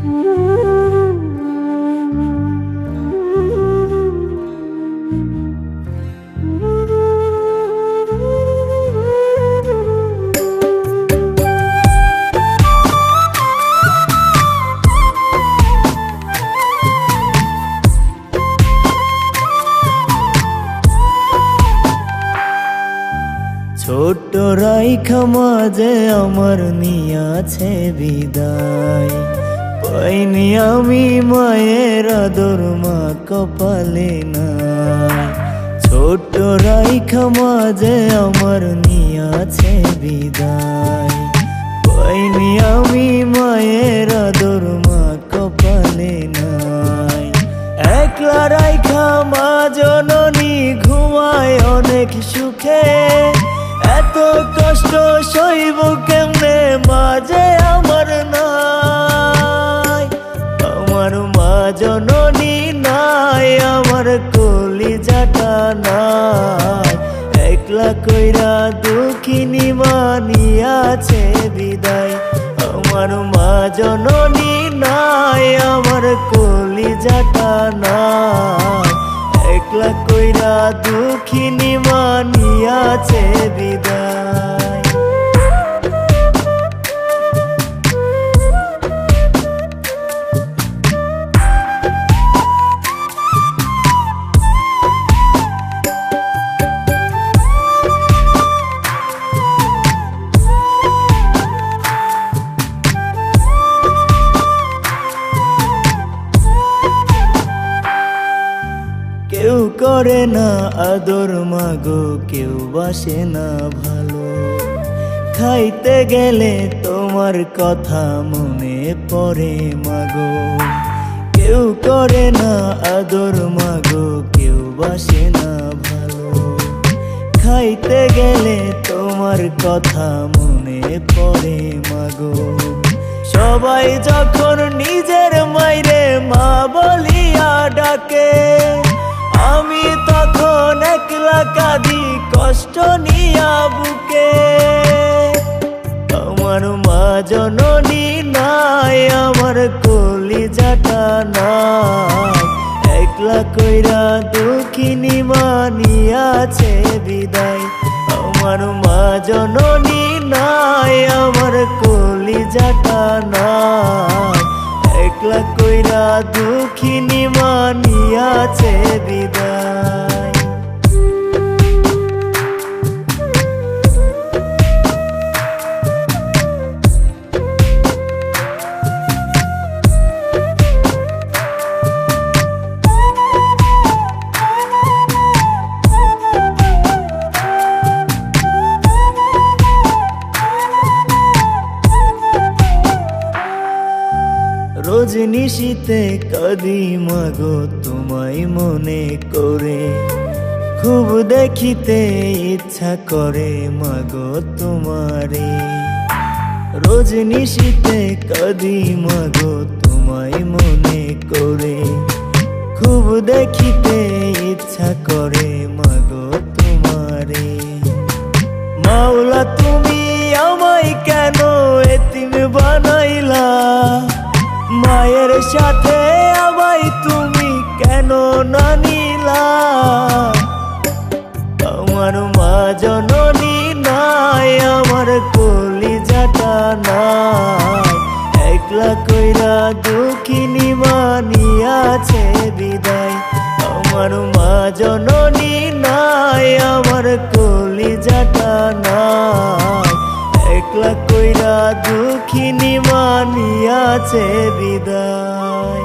ছোট্ট রাইখা মাঝে আমার নিয়াছে বিদায়, পাইনি আমি মায়ের আদর মা কপালে নাই। ছোট্ট রাইখা মাঝে আমার নিয়াছে বিদায়, পাইনি আমি মায়ের আদর মা কপালে নাই। একলা রাইখা মা জননী ঘুমায় অনেক সুখে, এত কষ্ট সইব কেমনে মাঝে আমার নাই। আমার মা জননী নাই, আমার কলিজাটা নাই, একলা কইরা দুঃখিনী মা নিয়াছে বিদায়। আমার মা জননী নাই, আমার কলিজাটা নাই, একলা কইরা দুঃখিনী মা নিয়াছে বিদায়। কেউ করে না আদর মাগো, কেউ বাসে না ভালো, খাইতে গেলে তোমার কথা মনে পড়ে মাগো। কেউ করে না আদর মাগো, কেউ বাসে না ভালো, খাইতে গেলে তোমার কথা মনে পড়ে মাগো। সবাই যখন নিজের মাইরে মা বলিয়া ডাকে, আমি তখন একলা কাঁদি কষ্ট নিয়া বুকে। আমার মা জননী নাই, আমার কলিজাটা নাই, একলা কইরা দুঃখিনী মা নিয়াছে বিদায়। আমার মা জননী নাই, আমার কলিজাটা নাই, একলা কইরা দুঃখিনী মা নিয়াছে বিদায়। রোজ নিশীতে কাঁদি মাগো তোমায় মনে করে, খুব দেখিতে ইচ্ছা করে মাগো তোমারে। রোজ নিশীতে কাঁদি মাগো তোমায় মনে করে, খুব দেখিতে ইচ্ছা করে মাগো তোমারে। মাওলা তুমি আমায় কেন এতিম বানাইলা, মায়ের সাথে আমায় তুমি কেন না নিলা। আমার মা জননী নাই, আমার কলিজাটা নাই, একলা কইরা দুঃখিনী মা নিয়াছে বিদায়। আমার মা জননী নাই, আমার কলিজাটা নাই, একলা কইরা দুঃখিনী মা নিয়াছে বিদায়।